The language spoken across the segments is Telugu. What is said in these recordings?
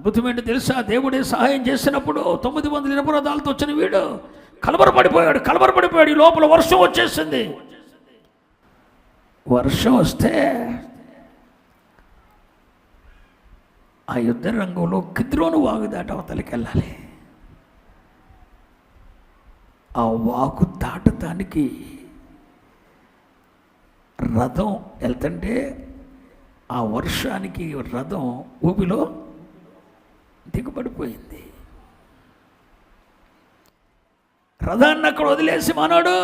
అద్భుతం ఏంటో తెలుసా? దేవుడే సహాయం చేసినప్పుడు 900 ఇనుప రథాలతో వచ్చిన వీడు కలవరపడిపోయాడు. ఈ లోపల వర్షం వచ్చేసింది. వర్షం వస్తే ఆ యుద్ధ రంగంలో కిద్రోను వాగు దాటి అవతలికి వెళ్ళాలి. ఆ వాగు దాటటానికి రథం వెళ్తుంటే ఆ వర్షానికి రథం ఊపిలో దిగుబడిపోయింది. రథాన్ని అక్కడ వదిలేసి మనోడు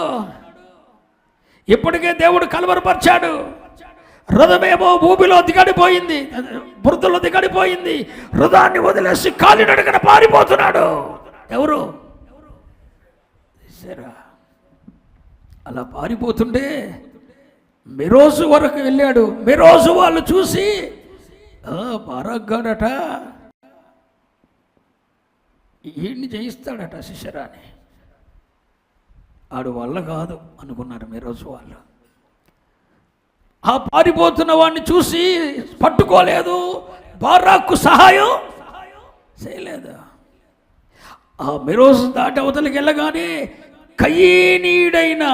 ఇప్పటికే దేవుడు కలవరపరిచాడు. రథమేమో భూమిలో దిగడిపోయింది, బురదలో దిగడిపోయింది. రథాన్ని వదిలేసి కాలినడకన పారిపోతున్నాడు. ఎవరు అలా పారిపోతుంటే మెరోజు వరకు వెళ్ళాడు. మెరోజు వాళ్ళు చూసి బారాగాడట, ఈయన్ని జయిస్తాడట సిసెరాని. ఆడు వల్ల కాదు అనుకున్నారు మెరోజు వాళ్ళు. ఆ పారిపోతున్న వాడిని చూసి పట్టుకోలేదు, బారాకు సహాయం చేయలేదు. ఆ మెరోజు దాటి అవతలికి వెళ్ళగానే కయీనీయుడైన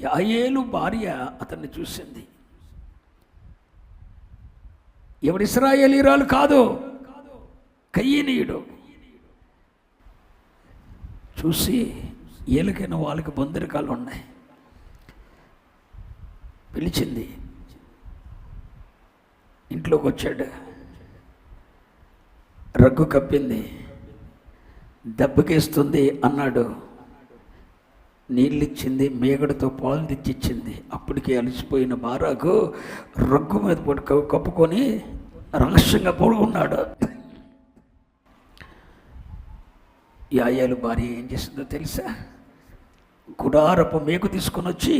యాయేలు భార్య అతన్ని చూసింది. ఎవడు ఇశ్రాయేలీరాలు కాదు, కయీనీయుడు. చూసి ఏలికైన వాళ్ళకి బొందరికాలు ఉన్నాయి. పిలిచింది, ఇంట్లోకి వచ్చాడు. రగ్గు కప్పింది, దెబ్బకేస్తుంది అన్నాడు. నీళ్ళిచ్చింది, మేగడతో పాలు తెచ్చిచ్చింది. అప్పటికే అలసిపోయిన బారాకు రగ్గు మీద కప్పుకొని రహస్యంగా పడుకున్నాడు. యాయేలు భార్య ఏం చేసిందో తెలుసా? గుడారపు మేకు తీసుకొని వచ్చి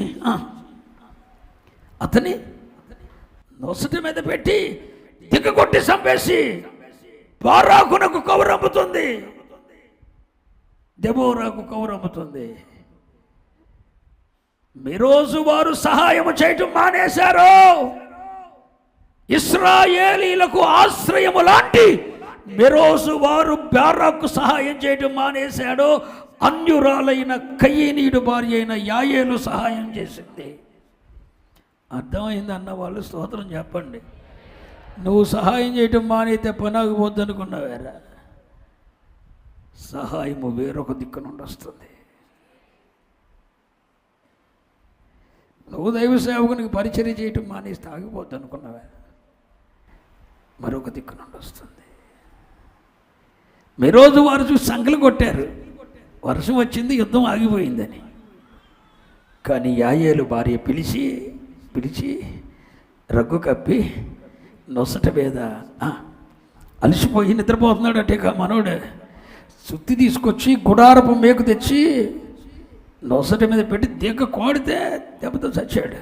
అతని నొసటి మీద పెట్టి దిగ్గొట్టి చంపేసి బారాకునకు కౌరమ్ముతుంది, దెబోరాకు కౌరమ్ముతుంది. మీరోజు వారు సహాయం చేయటం మానేశారు. ఇశ్రాయేలీలకు ఆశ్రయము లాంటి మెరోజు వారు బారాకు సహాయం చేయటం మానేశాడు. అన్యురాలైన కయీనీయుడు భార్య అయిన యాయేలు సహాయం చేసింది. అర్థమైంది అన్న వాళ్ళు స్తోత్రం చెప్పండి. నువ్వు సహాయం చేయటం మానైతే పనాగిపోద్దు అనుకున్నావేరా? సహాయము వేరొక దిక్కు నుండి వస్తుంది. నువ్వు దైవ సేవకునికి పరిచర్య చేయటం మానేస్తే ఆగిపోద్దు అనుకున్నావే, మరొక దిక్కు నుండి వస్తుంది. మెరోజు వారు చూసి సంకలు కొట్టారు, వర్షం వచ్చింది, యుద్ధం ఆగిపోయిందని. కానీ యాయేలు భార్య పిలిచి రగ్గు కప్పి నొసట మీద అలసిపోయి నిద్రపోతున్నాడు అంటే మనోడు సుత్తి తీసుకొచ్చి గుడారపు మేకు తెచ్చి నొసట మీద పెట్టి దిగ్గ కోడితే దెబ్బతో చచ్చాడు.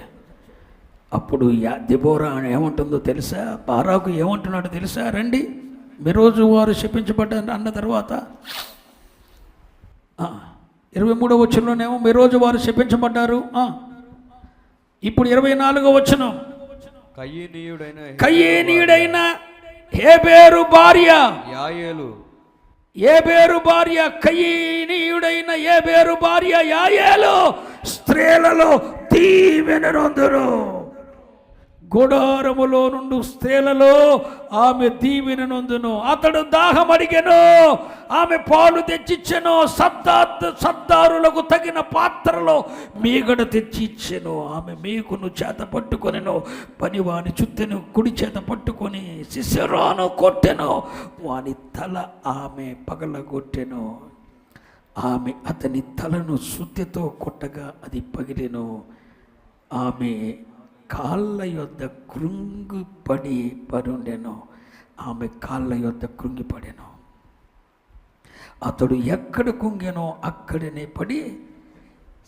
అప్పుడు దెబోరా ఏమంటుందో తెలుసా? బారాకు ఏమంటున్నాడో తెలుసా? రండి, మెరోజు వారు శపించబడ్డారు అన్న తర్వాత 23వ వచనంలోనేమో మెరోజు వారు శపించబడ్డారు. ఇప్పుడు 24వ వచనం, కయీనీయుడైన హేబెరు భార్య యాయేలు, ఏబేరు భార్య కయీనీయుడైన ఏబేరు భార్య యాయేలు స్త్రీలలో దీవెననొందును. గుడారములో నుండి స్త్రీలలో ఆమె దీవెననొందును. అతడు దాహం అడిగెను, ఆమె పాలు తెచ్చిచ్చెను. సర్దారులకు తగిన పాత్రలో మీగడ తెచ్చిచ్చెను. ఆమె మీకును చేత పట్టుకొనెను, పనివాని చుట్టెను కుడి చేత పట్టుకొని సిసెరాను కొట్టెను. వాని తల ఆమె పగలగొట్టెను. ఆమె అతని తలను సుత్తెతో కొట్టగా అది పగిలెను. ఆమె కాళ్ళ యొద్ద కృంగిపడి పరుండెను. ఆమె కాళ్ళ యొద్ద కృంగిపడెను. అతడు ఎక్కడ కుంగెనో అక్కడనే పడి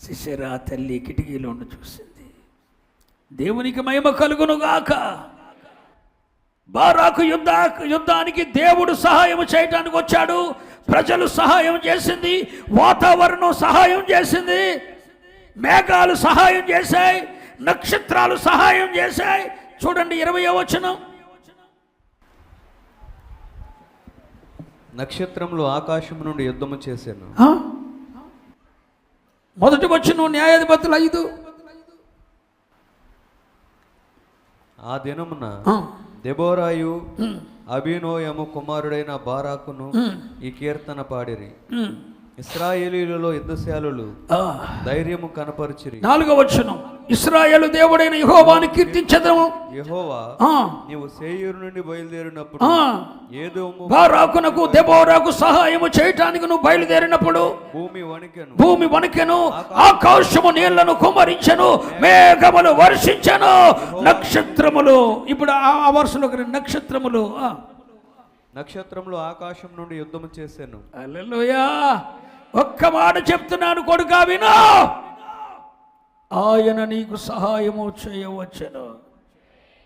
సిసెరా తల్లి కిటికీలో చూసింది. దేవునికి మహిమ కలుగునుగాక. బారాకు యుద్ధానికి దేవుడు సహాయం చేయడానికి వచ్చాడు. ప్రజలు సహాయం చేసింది, వాతావరణం సహాయం చేసింది, మేఘాలు సహాయం చేశాయి, నక్షత్రాలు సహాయం చేశాయి. చూడండి 20వ వచనం. నక్షత్రములు ఆకాశము నుండి యుద్ధము చేశాను. మొదటి వచనం న్యాయాధిపతులు 5. ఆ దినమున దెబోరాయు అబీనోయము కుమారుడైన బారాకును ఈ కీర్తన పాడిరి. ఇశ్రాయేలీయులలో యుద్ధశాలులు ధైర్యము కనపరిచిరి. 4వ వచనం ఇశ్రాయేలు దేవుడైన యెహోవాను కీర్తించెదము. యెహోవా నీవు సేయీరు నుండి బయలుదేరినప్పుడు ఏదోము బారాకునకు దెబోరాకు సహాయము చేయటానికి నువ్వు బయలుదేరినప్పుడు భూమి వణకెను, ఆకాశము నీళ్లను కుమ్మరించెను, మేఘములు వర్షించెను, నక్షత్రములు. ఇప్పుడు ఆ వరుసలో నక్షత్రములు ఆకాశం నుండి యుద్ధము చేశాను. హల్లెలూయా. ఒక్క మాట చెప్తున్నాను కొడుకా, విను. ఆయన నీకు సహాయము చేయవచ్చును.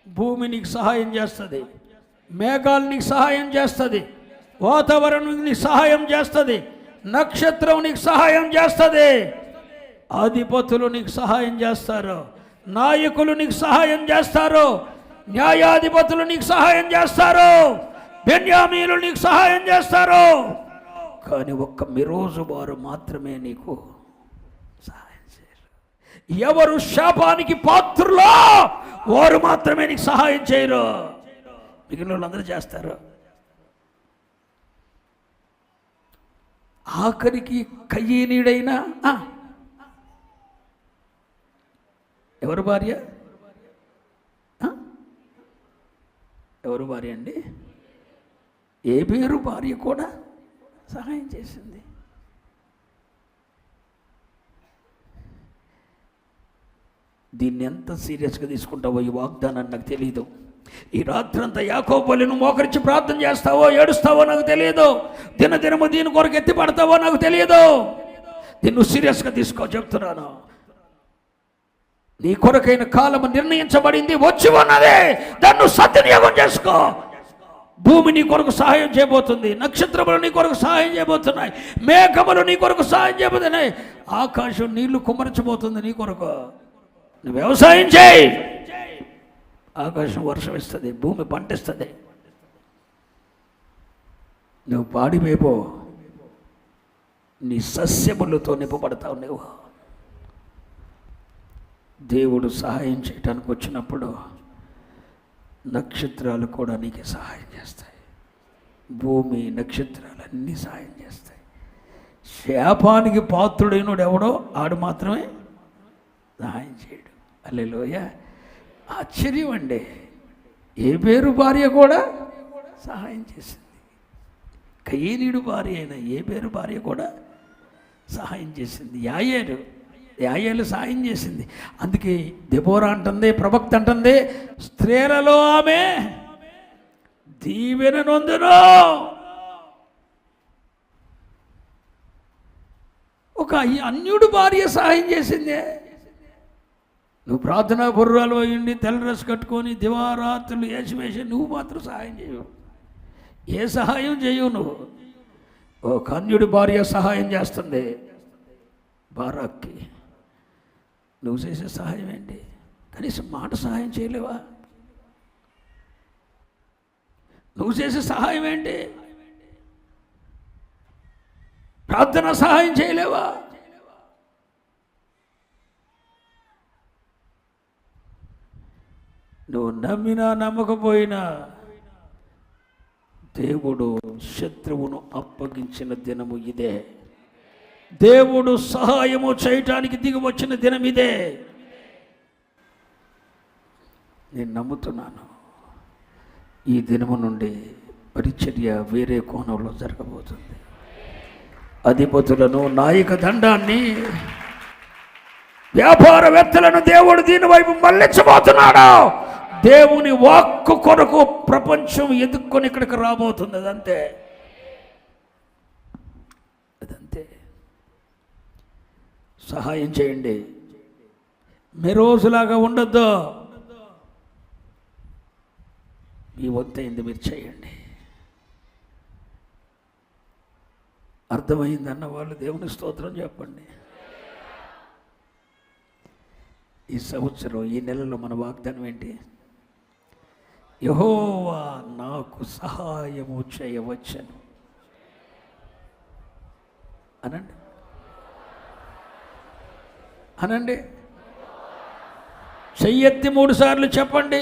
భూమి నీకు సహాయం చేస్తుంది, మేఘాలు నీకు సహాయం చేస్తుంది, వాతావరణం నీకు సహాయం చేస్తుంది, నక్షత్రం నీకు సహాయం చేస్తుంది, అధిపతులు నీకు సహాయం చేస్తారు, నాయకులు నీకు సహాయం చేస్తారు, న్యాయాధిపతులు నీకు సహాయం చేస్తారు, బెన్యామీనులు నీకు సహాయం చేస్తారు. కానీ ఒక్క మిరోజు వారు మాత్రమే నీకు సహాయం చేయరు. ఎవరు శాపానికి పాత్రులో వారు మాత్రమే నీకు సహాయం చేయరు, మిగిలిన వాళ్ళందరూ చేస్తారు. ఆఖరికి కయ్యనీడైనా ఎవరు భార్య అండి? ఏబేరు భార్య కూడా సహాయం చేసింది. దీన్ని ఎంత సీరియస్గా తీసుకుంటావో ఈ వాగ్దానాన్ని నాకు తెలియదు. ఈ రాత్రంతా యాకోబుని నువ్వు మోకరించి ప్రార్థన చేస్తావో ఏడుస్తావో నాకు తెలియదు. దినదినము దీని కొరకు ఎత్తి పడతావో నాకు తెలియదు. దీన్ని సీరియస్గా తీసుకో చెప్తున్నాను. నీ కొరకైన కాలము నిర్ణయించబడింది, వచ్చి ఉన్నదే. దాన్ని సద్వినియోగం చేసుకో. భూమి నీ కొరకు సహాయం చేయబోతుంది, నక్షత్రములు నీ కొరకు సహాయం చేయబోతున్నాయి, మేఘములు నీ కొరకు సహాయం చేయబోతున్నాయి, ఆకాశం నీళ్లు కుమ్మరించబోతుంది నీ కొరకు. నువ్వు వ్యవసాయం చేయి, ఆకాశం వర్షం ఇస్తుంది, భూమి పంటిస్తుంది. నువ్వు పాడిపోయిపో, నీ సస్యములతో నింపబడతావు. నువ్వు దేవుడు సహాయం చేయడానికి వచ్చినప్పుడు నక్షత్రాలు కూడా నీకు సహాయం చేస్తాయి. భూమి, నక్షత్రాలు అన్నీ సహాయం చేస్తాయి. శాపానికి పాత్రుడైనడు ఎవడో ఆడు మాత్రమే సహాయం చేయడు. హల్లెలూయా. ఆశ్చర్యం అండి. ఏబేరు భార్య కూడా సహాయం చేసింది. కయీనీయుడు భార్య అయిన ఏబేరు భార్య కూడా సహాయం చేసింది. యాయేలు సహాయం చేసింది. అందుకే దెబోరా అంటుంది, ప్రవక్త అంటుంది, స్త్రీలలో ఆమె దీవెన నొందును. ఒక అన్యుడు భార్య సహాయం చేసిందే. నువ్వు ప్రార్థనా బుర్రాలు అయ్యండి, తెల్ల డ్రెస్ కట్టుకొని దివారాత్రులు వేసి నువ్వు మాత్రం సహాయం చేయవు. ఏ సహాయం చేయవు నువ్వు. ఒక అన్యుడి భార్య సహాయం చేస్తుంది బారాక్కి. నువ్వు చేసే సహాయం ఏంటి? కనీసం మాట సహాయం చేయలేవా? నువ్వు చేసే సహాయం ఏంటి? ప్రార్థన సహాయం చేయలేవా? నువ్వు నమ్మినా నమ్మకపోయినా దేవుడు శత్రువును అప్పగించిన దినము ఇదే. దేవుడు సహాయము చేయటానికి దిగి వచ్చిన దినం ఇదే. నేను నమ్ముతున్నాను, ఈ దినము నుండి పరిచర్య వేరే కోణంలో జరగబోతుంది. అధిపతులను, నాయక దండాన్ని, వ్యాపారవేత్తలను దేవుడు దీని వైపు మళ్ళించబోతున్నాడు. దేవుని వాక్కు కొరకు ప్రపంచం ఎదుక్కొని ఇక్కడికి రాబోతుంది. అదంతే. సహాయం చేయండి. మీ రోజులాగా ఉండొద్దు. మీ వంతైంది మీరు చేయండి. అర్థమైందన్న వాళ్ళు దేవుని స్తోత్రం చెప్పండి. ఈ సంవత్సరం, ఈ నెలలో మన వాగ్దానం ఏంటి? యెహోవా నాకు సహాయము చేయవచ్చును అనండి, అనండి. చెయ్యెత్తి 3 సార్లు చెప్పండి.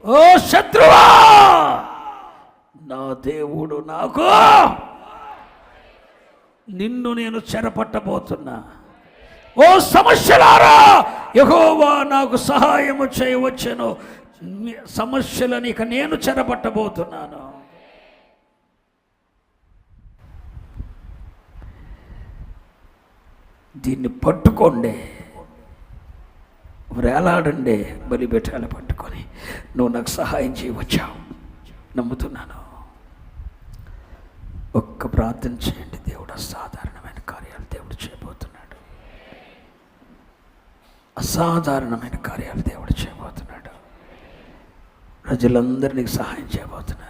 ఓ శత్రువా, నా దేవుడు నాకు, నిన్ను నేను చెరపట్టబోతున్నా. ఓ సమస్యలారా, యెహోవా నాకు సహాయము చేయవచ్చును. సమస్యలను ఇక నేను చెరపట్టబోతున్నాను. దీన్ని పట్టుకోండి, వేలాడండి, బలిపీఠాలు పట్టుకొని. నువ్వు నాకు సహాయం చేయవచ్చావు, నమ్ముతున్నాను. ఒక్క ప్రార్థన చేయండి. దేవుడు అసాధారణమైన కార్యాలు దేవుడు చేయబోతున్నాడు. అసాధారణమైన కార్యాలు దేవుడు చేయబోతున్నాడు. ప్రజలందరినీ సహాయం చేయబోతున్నాడు.